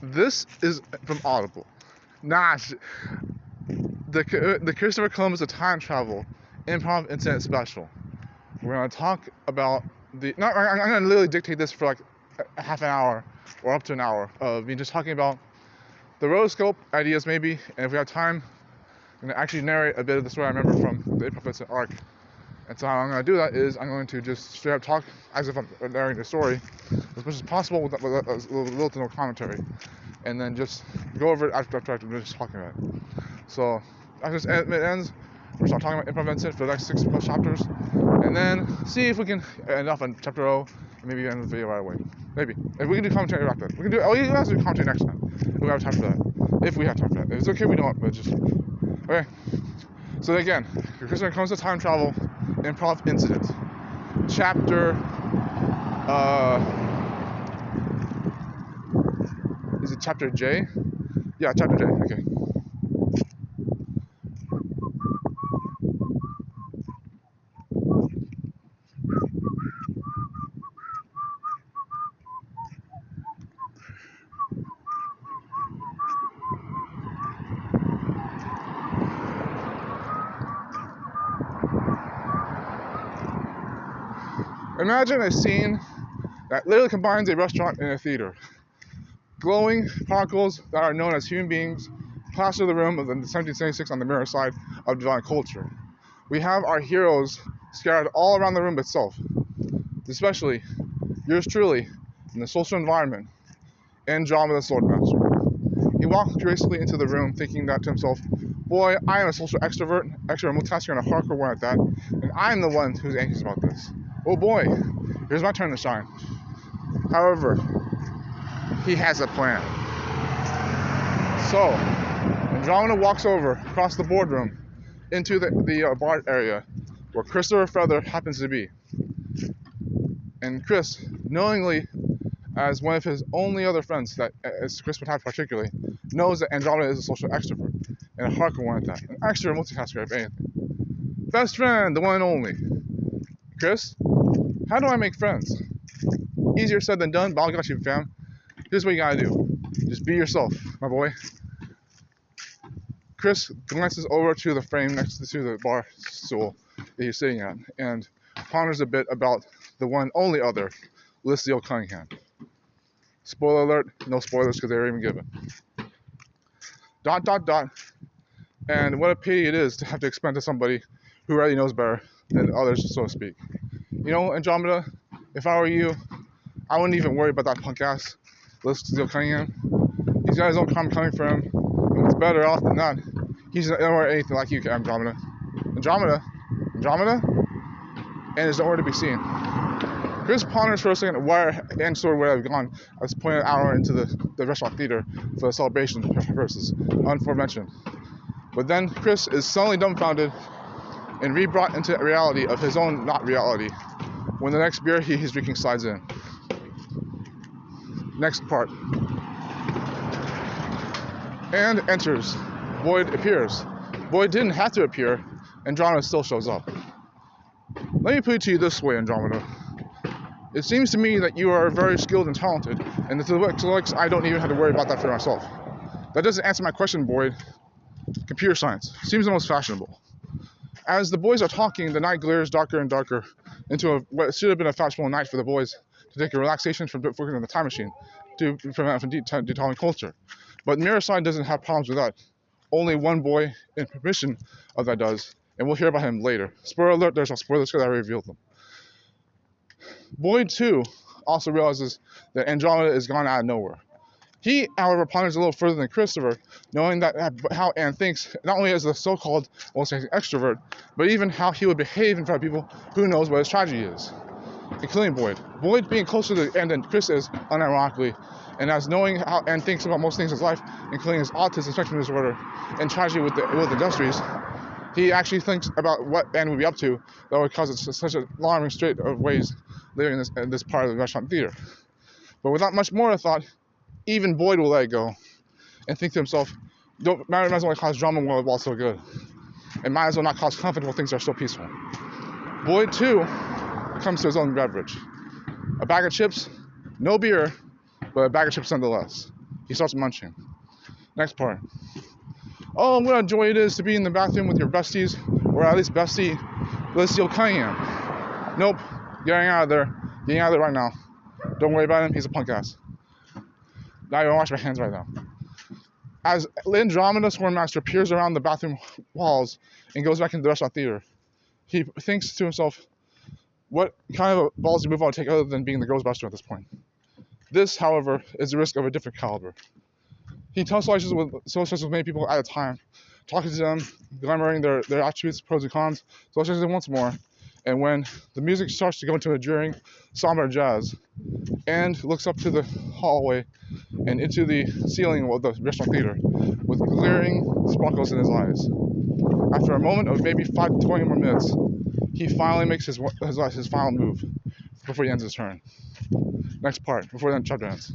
This is from Audible. Nah, the Christopher Columbus of time travel improv incident special. We're gonna talk about the. Not, I'm gonna literally dictate this for like a half an hour or up to an hour of me just talking about the rotoscope ideas maybe, and if we have time, I'm gonna actually narrate a bit of the story I remember from the improv incident arc. And so how I'm gonna do that is I'm going to just straight up talk as if I'm narrating the story as much as possible with little to no commentary, and then just go over it after I'm just talking about it. So after it ends, we're start talking about improv incident for the next 6+ chapters, and then see if we can end off on chapter 0 and maybe end the video right away. Maybe if we can do commentary after that. We can do. Oh, you guys do commentary next time. If we have time for that. If we have time for that. If it's okay, we don't. But just okay. So again, when it comes to time travel, improv incident, chapter. Is it chapter J? Yeah, chapter J. Okay. Imagine a scene that literally combines a restaurant and a theater. Glowing particles that are known as human beings plaster the room of the 1776 on the mirror side of divine culture. We have our heroes scattered all around the room itself, especially yours truly in the social environment, Andromeda Swordmaster. He walks gracefully into the room thinking that to himself, boy, I am a social extrovert multitasker, and a hardcore one at that, and I'm the one who's anxious about this. Oh boy, here's my turn to shine. However, he has a plan. So, Andromeda walks over across the boardroom into the bar area where Christopher Feather happens to be. And Chris, knowingly, as one of his only other friends, that as Chris would have particularly, knows that Andromeda is a social extrovert and a hardcore one at that, an extra multitasker if anything. Best friend, the one and only. Chris, how do I make friends? Easier said than done, but I got you, fam. Here's what you gotta do. Just be yourself, my boy. Chris glances over to the frame next to the bar stool that he's sitting at and ponders a bit about the one only other, Lucille Cunningham. Spoiler alert, no spoilers because they were even given. ... And what a pity it is to have to explain to somebody who already knows better than others, so to speak. You know, Andromeda, if I were you, I wouldn't even worry about that punk ass Lucille Cunningham. He's got his own karma coming for him, and what's better off than that, he's nowhere anything like you, Andromeda. Andromeda? And is nowhere to be seen. Chris ponders for a second where and sort of where I've gone. I was pointed an hour into the restaurant theater for the celebration purposes, aforementioned. But then Chris is suddenly dumbfounded and re-brought into reality of his own not reality when the next beer he's drinking slides in. Next part. And enters. Boyd appears. Boyd didn't have to appear. Andromeda still shows up. Let me put it to you this way, Andromeda. It seems to me that you are very skilled and talented, and to the looks, I don't even have to worry about that for myself. That doesn't answer my question, Boyd. Computer science seems the most fashionable. As the boys are talking, the night glares darker and darker into what should have been a fashionable night for the boys to take a relaxation from working on the time machine to prevent from detailing culture. But Mirrorside doesn't have problems with that. Only one boy in permission of that does, and we'll hear about him later. Spoiler alert, there's no spoilers because I revealed them. Boyd, too, also realizes that Andromeda is gone out of nowhere. He, however, ponders a little further than Christopher, knowing that how Anne thinks, not only as a so-called extrovert, but even how he would behave in front of people who knows what his tragedy is, including Boyd. Boyd being closer to Anne than Chris is, unironically, and as knowing how Anne thinks about most things in his life, including his autism spectrum disorder and tragedy with the industries, he actually thinks about what Anne would be up to that would cause such a alarming strait of ways living in this part of the restaurant theater. But without much more thought, even Boyd will let it go and think to himself, might as well cause drama while it's so good. And might as well not cause conflict while things are so peaceful. Boyd, too, comes to his own beverage. A bag of chips, no beer, but a bag of chips nonetheless. He starts munching. Next part. Oh, what a joy it is to be in the bathroom with your besties, or at least bestie, Lucille Cunningham. Nope, getting out of there. Getting out of there right now. Don't worry about him, he's a punk ass. Now I wash my hands right now. As Andromeda Swarmmaster peers around the bathroom walls and goes back into the restaurant theater, he thinks to himself, what kind of a ballsy move I'll take other than being the Ghostbuster at this point? This, however, is the risk of a different caliber. He socializes with many people at a time, talking to them, glamoring their attributes, pros and cons, socializing once more. And when the music starts to go into a enduring, somber jazz, and looks up to the hallway and into the ceiling of the restaurant theater with glaring sparkles in his eyes. After a moment of maybe 5 to 20 more minutes, he finally makes his final move before he ends his turn. Next part, before the chapter ends.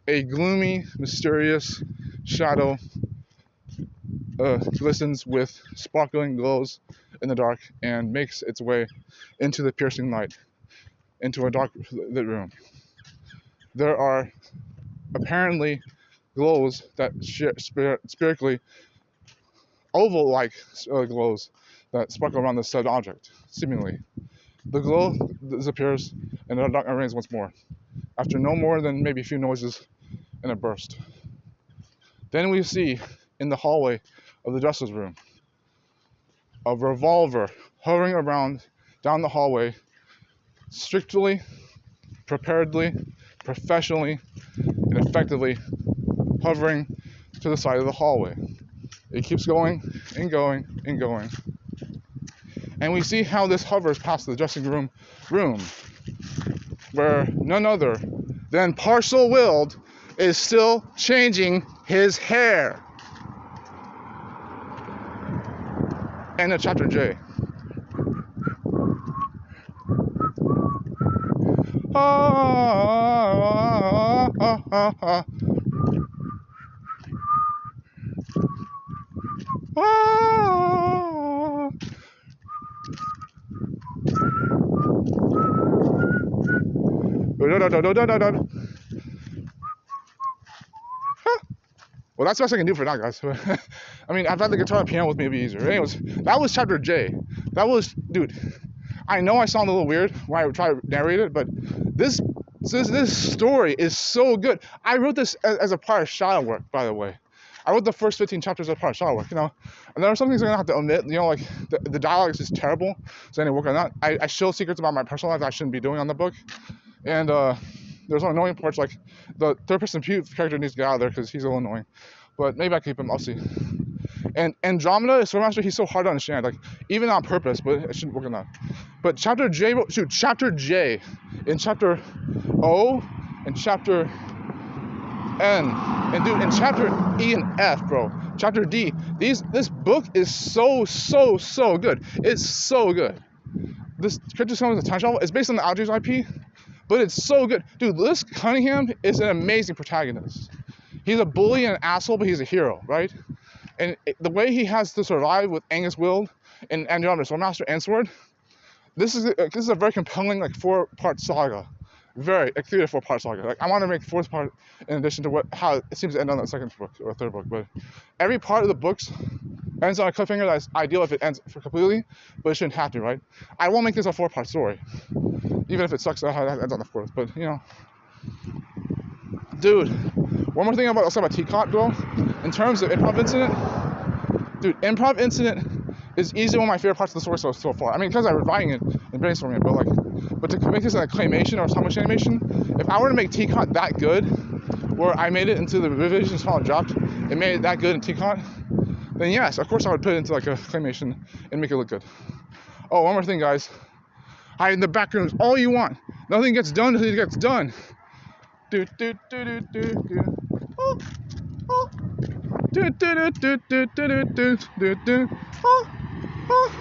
A gloomy, mysterious shadow glistens with sparkling glows in the dark and makes its way into the piercing light, into a dark lit room. There are apparently glows that spherically oval-like glows that sparkle around the said object, seemingly. The glow disappears and the dark reigns once more, after no more than maybe a few noises and a burst. Then we see, in the hallway of the justice room, a revolver hovering around down the hallway, strictly, preparedly, professionally, and effectively hovering to the side of the hallway. It keeps going and going and going. And we see how this hovers past the dressing room, where none other than Partial Willed is still changing his hair. And a chapter J. Ah, ah, ah, ah. Ah. Well, that's the best I can do for now, guys. I mean, I've had the guitar and piano with me, it'd be easier. Anyways, that was chapter J. That was, dude, I know I sound a little weird when I try to narrate it, but this story is so good. I wrote this as a part of shadow work, by the way. I wrote the first 15 chapters as part of shadow work, and there are some things I'm gonna have to omit, like the dialogue is just terrible, so I need to work on that. I show secrets about my personal life that I shouldn't be doing on the book, and there's some annoying parts, like the third person character needs to get out of there because he's a little annoying, but maybe I keep him, I'll see. And Andromeda is Swordmaster, he's so hard to understand, like even on purpose, but I shouldn't work on that. But chapter J in chapter O and chapter N, and dude, in chapter E and F, bro, chapter D, this book is so good. It's so good. This character summons a time travel. It's based on the Algiers IP, but it's so good. Dude, Liz Cunningham is an amazing protagonist. He's a bully and an asshole, but he's a hero, right? And the way he has to survive with Angus Wild and Andromeda Swordmaster and Sword, this is a very compelling, like, 4-part saga. Very, like, 3 to 4 part saga. Like, I want to make 4th part in addition to how it seems to end on the 2nd book or 3rd book. But every part of the books ends on a cliffhanger that's ideal if it ends completely, but it shouldn't have to, right? I won't make this a 4-part story, even if it sucks how it ends on the 4th. But dude, one more thing about Teacot, bro. In terms of Improv Incident, dude, Improv Incident is easily one of my favorite parts of the story so far. I mean, because I was writing it and brainstorming it, but to make this an claymation or stop-motion animation, if I were to make Teacot that good, where I made it into the revisions file and dropped, it made it that good in Teacot, then yes, of course I would put it into like a claymation and make it look good. Oh, one more thing, guys. Hide in the back rooms all you want. Nothing gets done until it gets done. Do do do do do do. Oh, oh. Do do do do do do do do do. Oh, oh.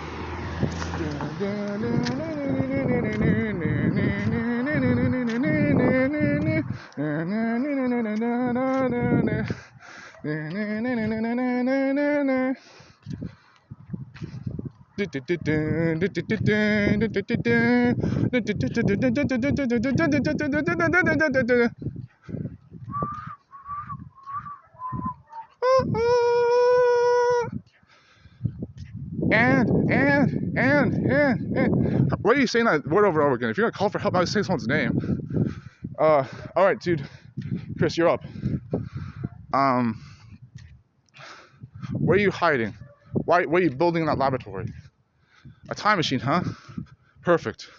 And. Why are you saying that word over and over again? If you're gonna call for help, I would say someone's name. All right, dude. Chris, you're up. Where are you hiding? Why are you building that laboratory? A time machine, huh? Perfect.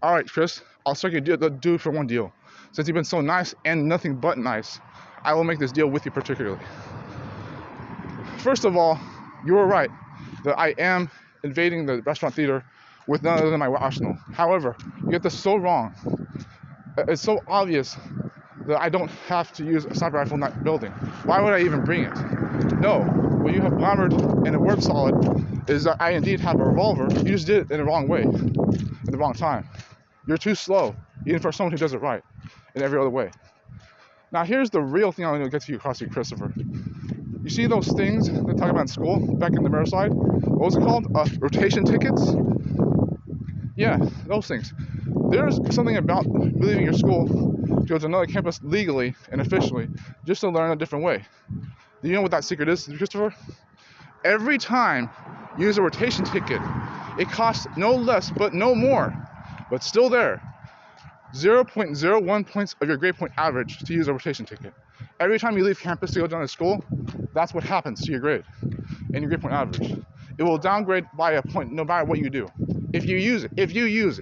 All right, Chris. I'll strike you the dude for one deal. Since you've been so nice and nothing but nice, I will make this deal with you particularly. First of all, you were right that I am invading the restaurant theater with none other than my arsenal. However, you get this so wrong. It's so obvious that I don't have to use a sniper rifle in that building. Why would I even bring it? No, what you have glamored and it works solid is that I indeed have a revolver. You just did it in the wrong way, at the wrong time. You're too slow, even for someone who does it right in every other way. Now here's the real thing I want to get to you across you, Christopher. You see those things they talk about in school, back in the mirror side? What was it called? Rotation tickets? Yeah, those things. There's something about leaving your school to go to another campus legally and officially just to learn a different way. Do you know what that secret is, Christopher? Every time you use a rotation ticket, it costs no less but no more, but still there, 0.01 points of your grade point average to use a rotation ticket. Every time you leave campus to go down to school, that's what happens to your grade and your grade point average. It will downgrade by a point no matter what you do. If you use it,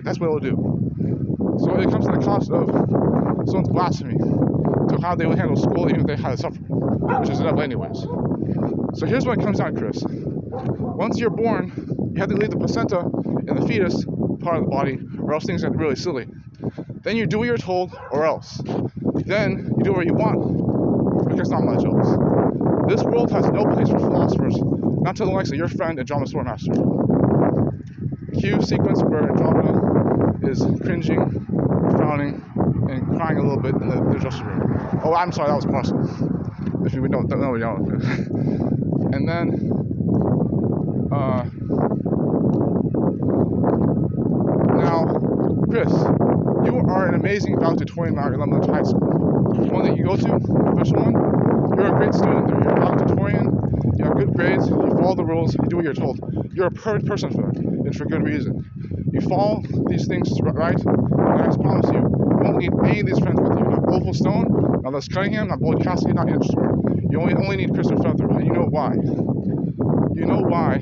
that's what it will do. So it comes to the cost of someone's blasphemy to how they will handle school even if they had to suffer, which is inevitable anyways. So here's what it comes down, Chris. Once you're born, you have to leave the placenta and the fetus part of the body, or else things get really silly. Then you do what you're told, or else. Then you do what you want, because not much else. This world has no place for philosophers, not to the likes of your friend Andromeda Swordmaster. Cue sequence where Andromeda is cringing, frowning, and crying a little bit in the dressing room. Oh, I'm sorry, that was Parcel. If you don't know, you don't. And then, now, Chris, you are an amazing valedictorian at Elementary High School. The one that you go to, the official one, you're a great student there. You're a valedictorian, you have good grades, you follow the rules, you do what you're told. You're a perfect person for that, and for good reason. You follow these things right, and I promise you, you won't need any of these friends with you. Not Opal Stone, not Les Cunningham, not Boyd Cassidy, not Andrew Stewart. You only need Christopher Feather, and you know why. You know why,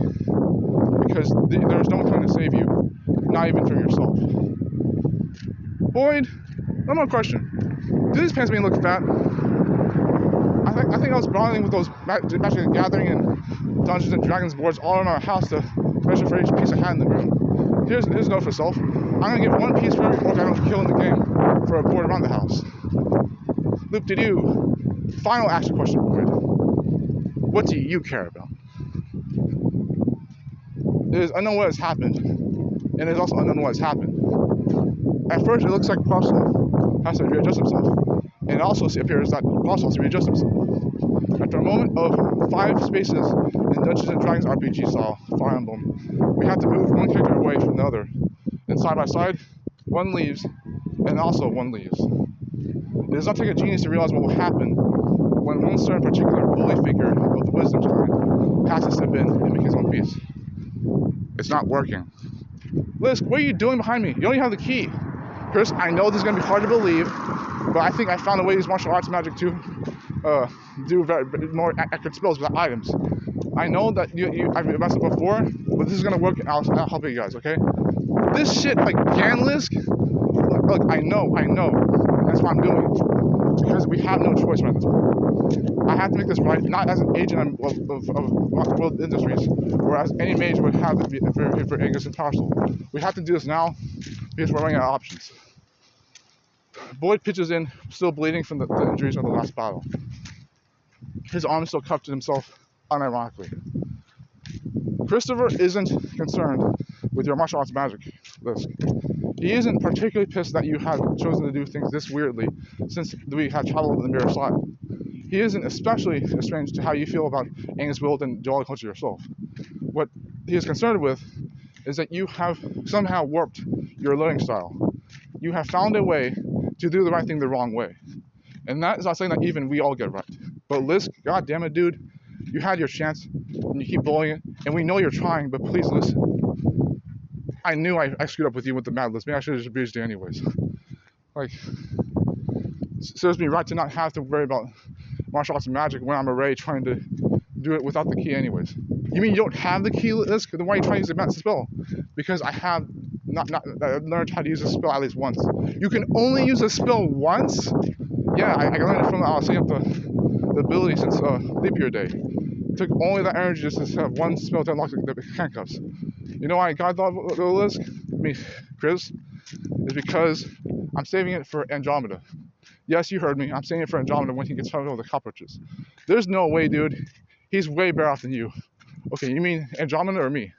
because there's no one coming to save you, not even from yourself. Boyd, one more question. Do these pants make me look fat? I think I was brawling with those Magic the Gathering and Dungeons and Dragons boards all around our house to measure for each piece I had in the room. Here's a note for self. I'm gonna get one piece for every orc I don't kill in the game for a board around the house. Loop-de-doo. Final action question, Boyd. What do you care about? It is unknown what has happened, and it is also unknown what has happened. At first, it looks like Parcel has to readjust himself, and it also appears that Parcel has to readjust himself. After a moment of 5 spaces in Dungeons and Dragons RPG style Fire Emblem, we have to move one character away from the other, and side by side, one leaves, and also one leaves. It does not take a genius to realize what will happen when one certain particular bully figure of the wisdom kind has to step in and make his own peace. It's not working. Liz, what are you doing behind me? You don't even have the key. Chris, I know this is going to be hard to believe, but I think I found a way to use martial arts magic to do very more accurate spells with items. I know that I've messed up before, but this is going to work, and I'll help you guys, okay? This shit, like Ganlisk, look, I know, that's what I'm doing, because we have no choice around this point. I have to make this right, not as an agent of World Industries, or as any mage would have for Angus and Parcel. We have to do this now, because we're running out of options. Boyd pitches in, still bleeding from the injuries of the last battle. His arm still cupped to himself, unironically. Christopher isn't concerned with your martial arts magic list. He isn't particularly pissed that you have chosen to do things this weirdly, since we have traveled in the mirror side. He isn't especially estranged to how you feel about Angus Wild and Jolly Culture yourself. What he is concerned with is that you have somehow warped your learning style. You have found a way to do the right thing the wrong way. And that is not saying that even we all get right. But Lisk, god damn it, dude, You had your chance, and you keep blowing it. And we know you're trying, but please listen. I knew I screwed up with you with the Mad Libs. Maybe I should have just abused you anyways. Like, it serves me right to not have to worry about martial arts and magic when I'm already trying to do it without the key anyways. You mean you don't have the key, Lisk? Then why are you trying to use the master spell? Because I have not learned how to use the spell at least once. You can only use the spell once? Yeah, I learned it from setting up the ability since leap year day. It took only that energy just to have one spell to unlock the handcuffs. You know why God thought of the Lisk? Chris, is because I'm saving it for Andromeda. Yes, you heard me. I'm saving it for Andromeda when he gets found over the cockroaches. There's no way, dude. He's way better off than you. Okay, you mean Andromeda or me?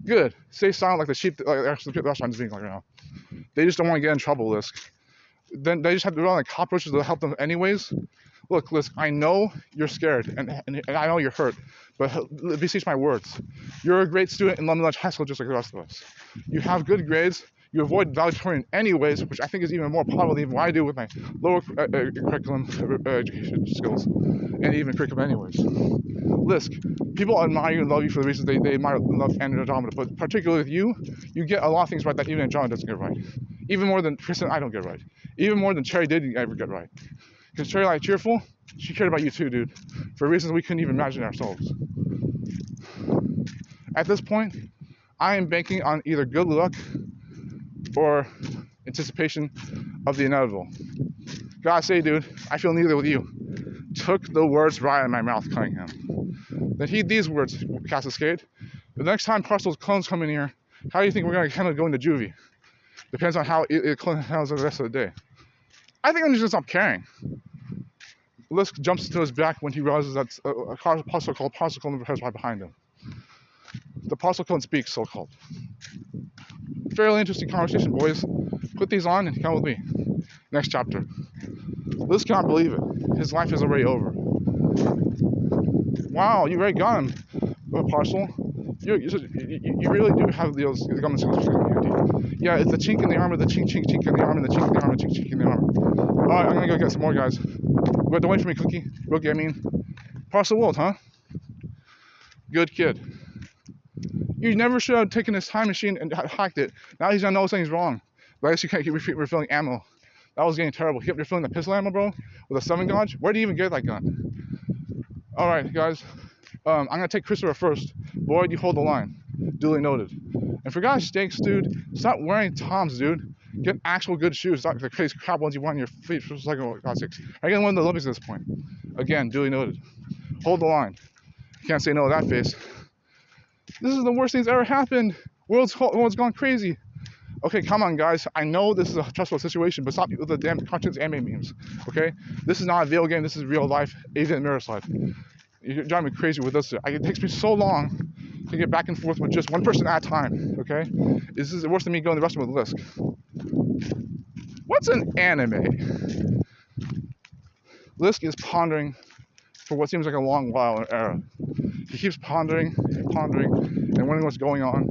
Good. Stay silent like the sheep, like actually the restaurant is being like right now. They just don't want to get in trouble, Lisk. Then they just have to rely on the cockroaches to help them anyways. Look, Lisk, I know you're scared, and I know you're hurt, but beseech my words. You're a great student in London Lunch High School just like the rest of us. You have good grades. You avoid valedictorian anyways, which I think is even more powerful than what I do with my lower curriculum education skills, and even curriculum anyways. Lisk, people admire you and love you for the reasons they admire and love Andromeda, but particularly with you, you get a lot of things right that even Andromeda doesn't get right. Even more than Kristen I don't get right. Even more than Cherry did ever get right. Because Cherry like cheerful, she cared about you too, dude, for reasons we couldn't even imagine ourselves. At this point, I am banking on either good luck or anticipation of the inevitable. Gotta say, dude, I feel neither with you. Took the words right out of my mouth, Cunningham. Then heed these words, Cascade. The next time Parcel's clones come in here, how do you think we're gonna kind of go into juvie? Depends on how it handles the rest of the day. I think I'm just gonna stop caring. Lisk jumps to his back when he realizes that a parcel called Parcel Clone is right behind him. The Parcel Clone speaks, so-called. Fairly interesting conversation, boys. Put these on and come with me. Next chapter. Lisk cannot believe it. His life is already over. Wow, you already got him, Parcel. You really do have those government skills for community. Yeah, it's the chink in the armor, the chink in the armor, the chink in the armor, chink in the armor. Alright, I'm gonna go get some more guys. But don't wait for me, Cookie. Rookie, I mean. Parcel World, huh? Good kid. You never should have taken his time machine and hacked it. Now he's gonna know something's wrong. But I guess you can't keep refilling ammo. That was getting terrible. You kept refilling the pistol ammo, bro? With a 7 gauge? Where do you even get that gun? Alright, guys. I'm gonna take Christopher first. Boyd, you hold the line. Duly noted. And for God's sakes, dude, stop wearing Toms, dude. Get actual good shoes, not the crazy crap ones you want on your feet for like, oh, God's sakes. I get one of the Olympics at this point. Again, duly noted. Hold the line. Can't say no to that face. This is the worst thing that's ever happened. World's gone crazy. Okay, come on, guys. I know this is a stressful situation, but stop with the damn cartoons anime memes, okay? This is not a video game. This is real life, even Mirror's life. You're driving me crazy with this. It takes me so long to get back and forth with just one person at a time, okay? This is worse than me going the rest of with Lisk. What's an anime? Lisk is pondering for what seems like a long while, an era. He keeps pondering and pondering and wondering what's going on,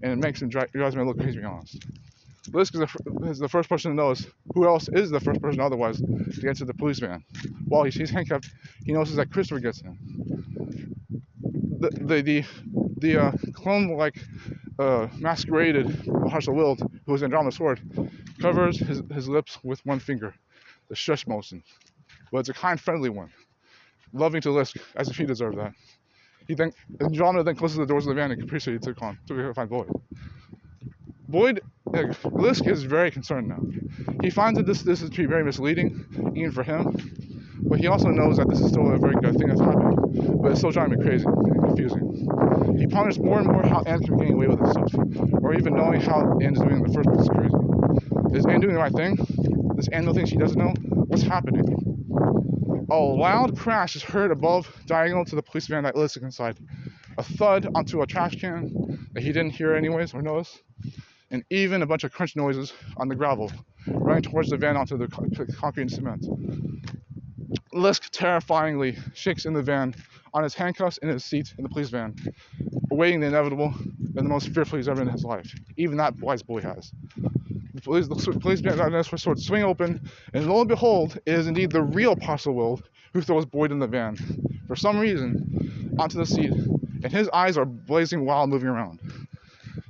and it makes him drives me a little crazy, to be honest. Lisk is the first person to notice. Who else is the first person otherwise to get to the police van? While he's handcuffed, he notices that Christopher gets in. The clone-like masqueraded Parcel Wild, who was Andromeda's sword, covers his lips with one finger, the shush motion. But it's a kind, friendly one, loving to Lisk, as if he deserved that. Andromeda then closes the doors of the van and capriciously took to find Boyd. Lisk is very concerned now. He finds that this is to be very misleading, even for him, but he also knows that this is still a very good thing that's happening, but it's still driving me crazy and confusing. He ponders more and more how Anne can be getting away with this stuff, or even knowing how Anne is doing in the first place is crazy. Is Anne doing the right thing? Does Anne know things she doesn't know? What's happening? A loud crash is heard above, diagonal to the police van that Lisk is inside. A thud onto a trash can that he didn't hear anyways or notice, and even a bunch of crunch noises on the gravel, running towards the van onto the concrete and cement. Lisk terrifyingly shakes in the van, on his handcuffs in his seat in the police van, awaiting the inevitable and the most fearful he's ever in his life. Even that wise boy has. The policeman sword swing open, and lo and behold, it is indeed the real Parcel Will who throws Boyd in the van, for some reason, onto the seat, and his eyes are blazing while moving around.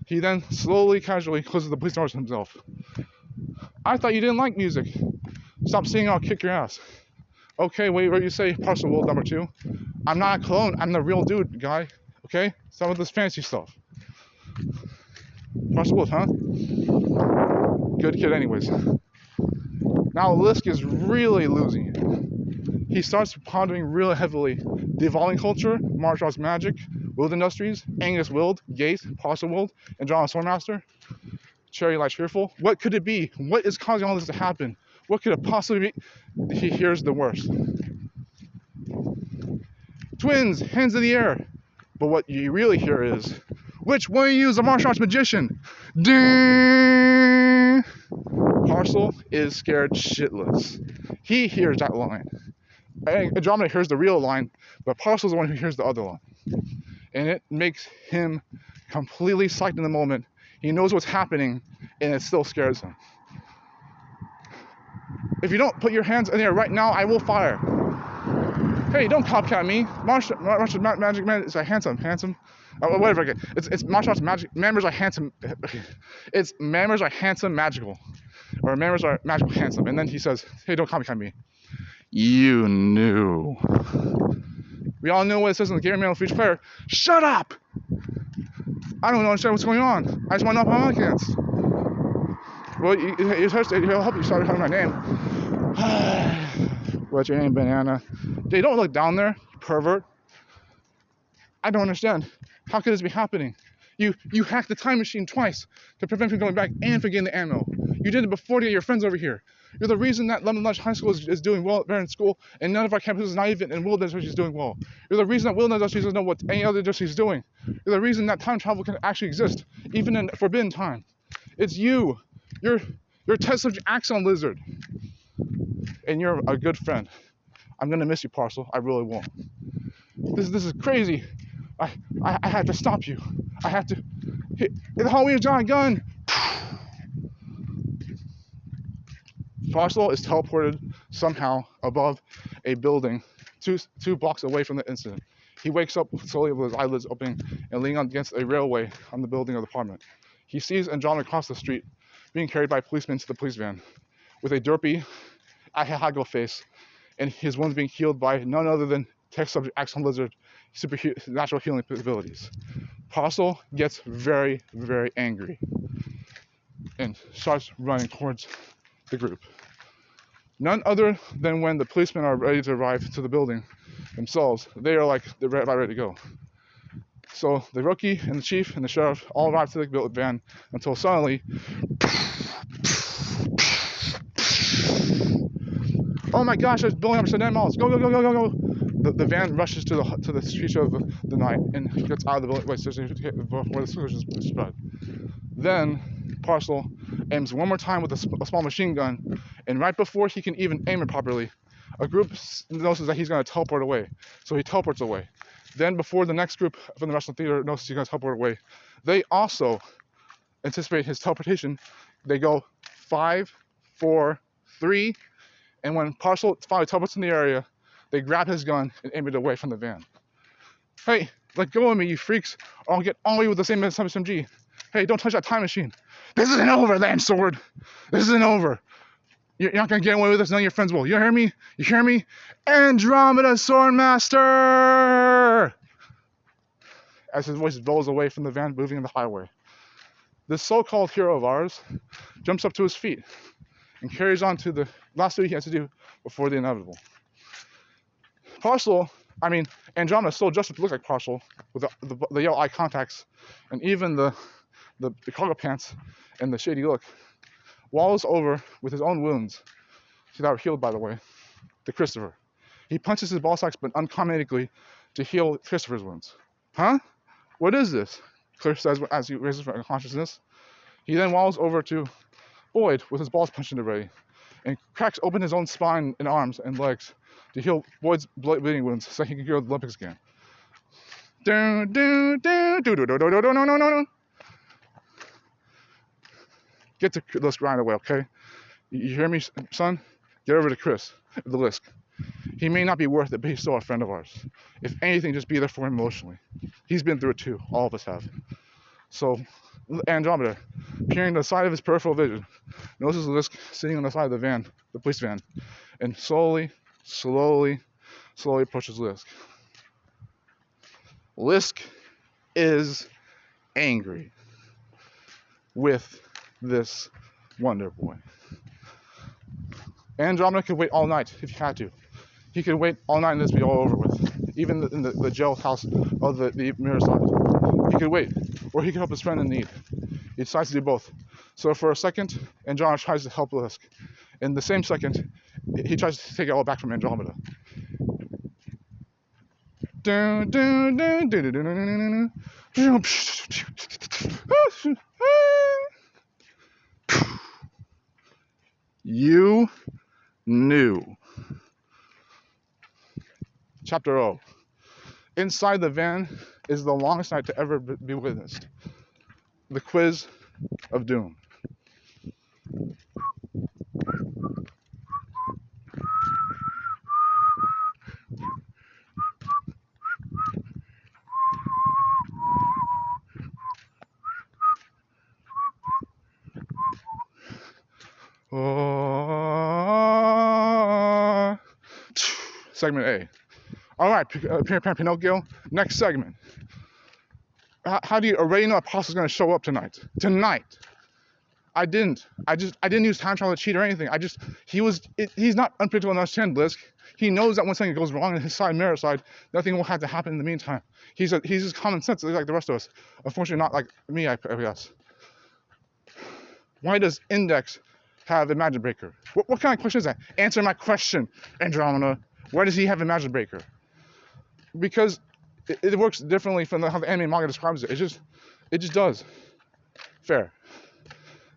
He then slowly, casually closes the police doors himself. I thought you didn't like music. Stop singing, I'll kick your ass. Okay, wait, what do you say, Parcel Will number 2? I'm not a clone, I'm the real dude, guy. Okay? Stop with this fancy stuff. Parcel Will, huh? Good kid anyways. Now Lisk is really losing it. He starts pondering really heavily the evolving culture, martial arts magic, Wild Industries, Angus Wild, Gates, Parcel Wild, and John Swordmaster. Cherry Light Cheerful. What could it be? What is causing all this to happen? What could it possibly be? He hears the worst. Twins, hands in the air. But what you really hear is, which one of you is a martial arts magician? Ding! Parcel is scared shitless. He hears that line. Andromeda hears the real line, but Parcel's the one who hears the other line. And it makes him completely psyched in the moment. He knows what's happening, and it still scares him. If you don't put your hands in the air right now, I will fire. Hey, don't copycat me. Martial magic man is handsome. Whatever. Okay. It's martial arts magic. Members are handsome. It's members are handsome magical, or members are magical handsome. And then he says, "Hey, don't copycat me." You knew. We all know what it says in the game manual for each player. Shut up! I don't understand what's going on. I just want to know how I'm against. Well, he'll help you start having my name. What's your name, Banana? They don't look down there, pervert. I don't understand. How could this be happening? You hacked the time machine twice to prevent me from going back and for getting the ammo. You did it before to get your friends over here. You're the reason that Lemon Lunch High School is doing well there in school, and none of our campuses is not even in Wild Industries is doing well. You're the reason that Wild Industries doesn't know what any other industry is doing. You're the reason that time travel can actually exist, even in forbidden time. It's you. You're test subject Axon Lizard. And you're a good friend. I'm gonna miss you, Parcel. I really won't. This is crazy. I had to stop you. I had to hit the Halloween giant gun. Parcel is teleported somehow above a building, two blocks away from the incident. He wakes up slowly with his eyelids opening and leaning against a railway on the building of the apartment. He sees Andromeda across the street, being carried by policemen to the police van, with a derpy, Ahago face, and his wounds being healed by none other than tech subject Axon Lizard natural healing abilities. Parcel gets very, very angry and starts running towards the group. None other than when the policemen are ready to arrive to the building themselves, they're about ready to go. So the rookie and the chief and the sheriff all arrive to the van until suddenly, oh my gosh, there's building up to 9 miles. Go, go, go, go, go, go. The van rushes to the street of the night and gets out of the building before the explosion is spread. Then Parcel aims one more time with a small machine gun, and right before he can even aim it properly, a group notices that he's going to teleport away. So he teleports away. Then before the next group from the rest of the theater notices he's going to teleport away, they also anticipate his teleportation. They go 5, 4, 3, and when Parcel finally teleports in the area, they grab his gun and aim it away from the van. Hey, let go of me, you freaks, or I'll get all of you with the same SMG. Hey, don't touch that time machine. This isn't over, Land Sword. This isn't over. You're not going to get away with this. None of your friends will. You hear me? You hear me? Andromeda Swordmaster! As his voice rolls away from the van moving in the highway. This so-called hero of ours jumps up to his feet and carries on to the last thing he has to do before the inevitable. Andromeda still just to look like Parcel with the yellow eye contacts and even the cargo pants and the shady look, wallows over with his own wounds, that were healed by the way, to Christopher. He punches his ball sacks but uncomedically to heal Christopher's wounds. Huh? What is this? Cliff says as he raises from consciousness. He then wallows over to Boyd with his balls punched into ready and cracks open his own spine and arms and legs to heal Boyd's bleeding wounds so he can go to the Olympics again. Get to Lisk right away, okay? You hear me, son? Get over to Chris, the Lisk. He may not be worth it, but he's still a friend of ours. If anything, just be there for him emotionally. He's been through it too. All of us have. So, Andromeda, peering to the side of his peripheral vision, notices Lisk sitting on the side of the van, the police van, and slowly approaches Lisk. Lisk is angry with this Wonder Boy. Andromeda could wait all night if he had to. He could wait all night and this be all over with. Even in the jail house of the mirror side. He could wait, or he could help his friend in need. He decides to do both. So for a second, Andromeda tries to help Lisk. In the same second, he tries to take it all back from Andromeda. You knew. Chapter O. Inside the van is the longest night to ever be witnessed. The quiz of doom. Segment A. All right, Pinocchio. Next segment. How do you already know Apostle's going to show up tonight? I didn't use time travel to cheat or anything. He's not unpredictable enough to understand Lisk. He knows that when something goes wrong in his mirror side, nothing will have to happen in the meantime. He's just common sense like the rest of us. Unfortunately, not like me, I guess. Why does Index have a magic breaker? What kind of question is that? Answer my question, Andromeda. Why does he have a magic breaker? Because it works differently from how the anime manga describes it. It just does. Fair.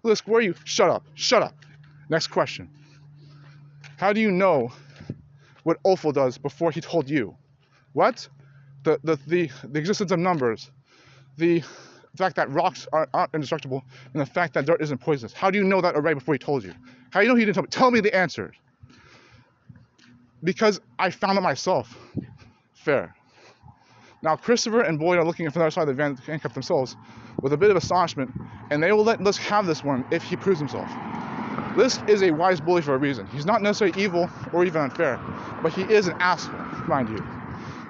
Lisk, where are you? Shut up. Next question. How do you know what Opal does before he told you? What? The existence of numbers, the fact that rocks aren't indestructible, and the fact that dirt isn't poisonous. How do you know that already before he told you? How do you know he didn't tell me? Tell me the answers. Because I found it myself. Fair. Now, Christopher and Boyd are looking from the other side of the van to handcuff themselves with a bit of astonishment, and they will let Lisk have this one if he proves himself. Lisk is a wise bully for a reason. He's not necessarily evil or even unfair, but he is an asshole, mind you.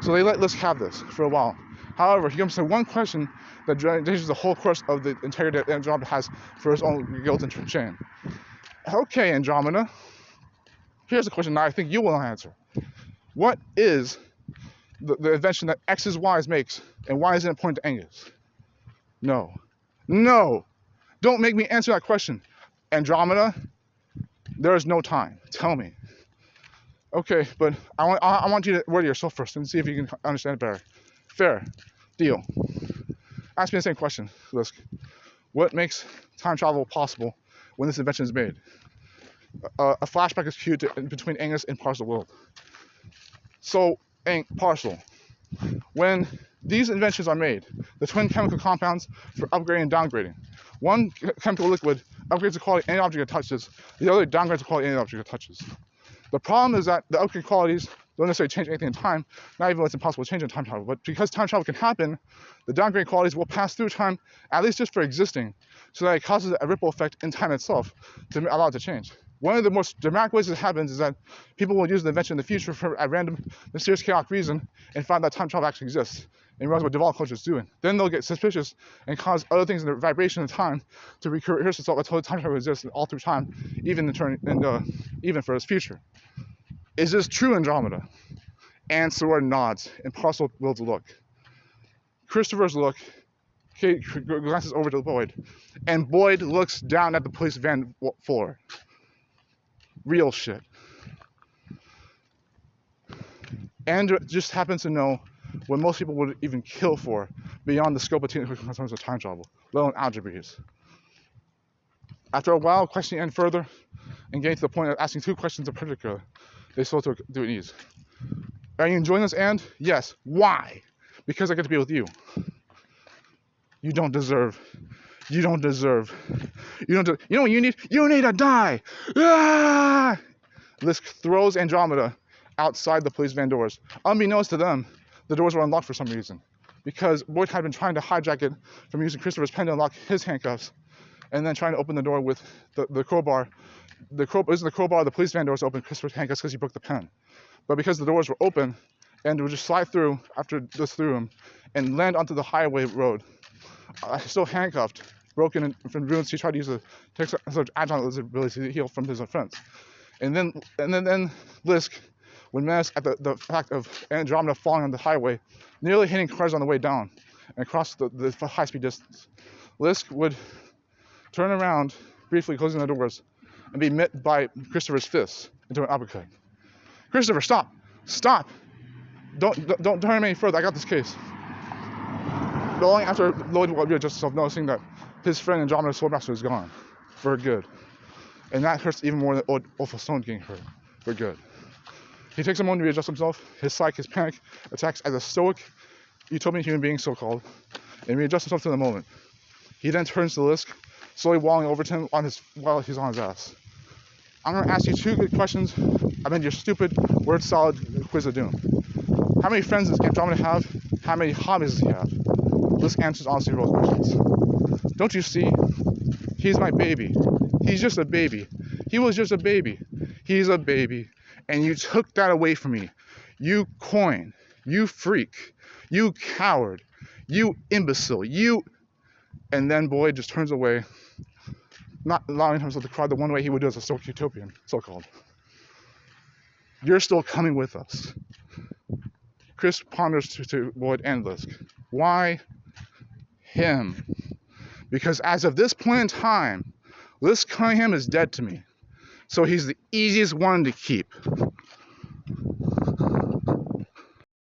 So they let Lisk have this for a while. However, he comes to one question that changes the whole course of the integrity that Andromeda has for his own guilt and shame. Okay, Andromeda. Here's a question that I think you will answer. What is the invention that X's Y's makes, and why is it important to Angus? No. Don't make me answer that question. Andromeda, there is no time. Tell me. Okay, but I want you to word yourself first and see if you can understand it better. Fair. Deal. Ask me the same question, Lisk. What makes time travel possible when this invention is made? A flashback is cued between Angus and Parcel World. So, Parcel, when these inventions are made, the twin chemical compounds for upgrading and downgrading, one chemical liquid upgrades the quality of any object it touches, the other downgrades the quality of any object it touches. The problem is that the upgrade qualities don't necessarily change anything in time, not even when it's impossible to change in time travel, but because time travel can happen, the downgrade qualities will pass through time, at least just for existing, so that it causes a ripple effect in time itself to allow it to change. One of the most dramatic ways this happens is that people will use the invention in the future for a random, mysterious, chaotic reason and find that time travel actually exists and realize what devolved culture is doing. Then they'll get suspicious and cause other things in the vibration of time to rehearse itself until time travel exists all through time, even even for its future. Is this true, Andromeda? Answer nods, and Parcel World's look. Christopher's look. Kate glances over to Boyd, and Boyd looks down at the police van floor. Real shit. Andrew just happens to know what most people would even kill for beyond the scope of technical concerns of time travel, let alone algebras. After a while, questioning Anne further and getting to the point of asking two questions in particular, they slow to do it ease. Are you enjoying this, Anne? Yes. Why? Because I get to be with you. You don't deserve you don't deserve. You know what you need? You need to die. Ah! Lisk throws Andromeda outside the police van doors. Unbeknownst to them, the doors were unlocked for some reason, because Boyd had been trying to hijack it from using Christopher's pen to unlock his handcuffs, and then trying to open the door with the crowbar. Using the crowbar, the police van doors to open Christopher's handcuffs because he broke the pen. But because the doors were open, and would just slide through after this through him, and land onto the highway road, still handcuffed, broken and from ruins. He tried to use a sort of agile ability to heal from his offense. And then Lisk would menace at the fact of Andromeda falling on the highway, nearly hitting cars on the way down, and across the high-speed distance. Lisk would turn around, briefly closing the doors, and be met by Christopher's fists into an uppercut. Christopher, stop! Stop! Don't turn him any further. I got this case. But only after Lloyd would readjust himself, noticing that his friend Andromeda Swordmaster is gone for good. And that hurts even more than Opal Stone getting hurt for good. He takes a moment to readjust himself. His psyche, his panic attacks as a stoic, utopian human being, so-called, and readjusts himself to the moment. He then turns to Lisk, slowly walling over to him while he's on his ass. I'm going to ask you 2 good questions amid your stupid, word-solid quiz of doom. How many friends does Andromeda have? How many hobbies does he have? Lisk answers honestly to those questions. Don't you see? He's my baby. He's just a baby. He was just a baby. He's a baby. And you took that away from me. You coin. You freak. You coward. You imbecile. You... And then Boyd just turns away, not allowing himself to cry the one way he would do as a stoic utopian, so-called. You're still coming with us. Chris ponders to Boyd and Lisk. Why him? Because as of this point in time, Lisk Cunningham is dead to me. So he's the easiest one to keep.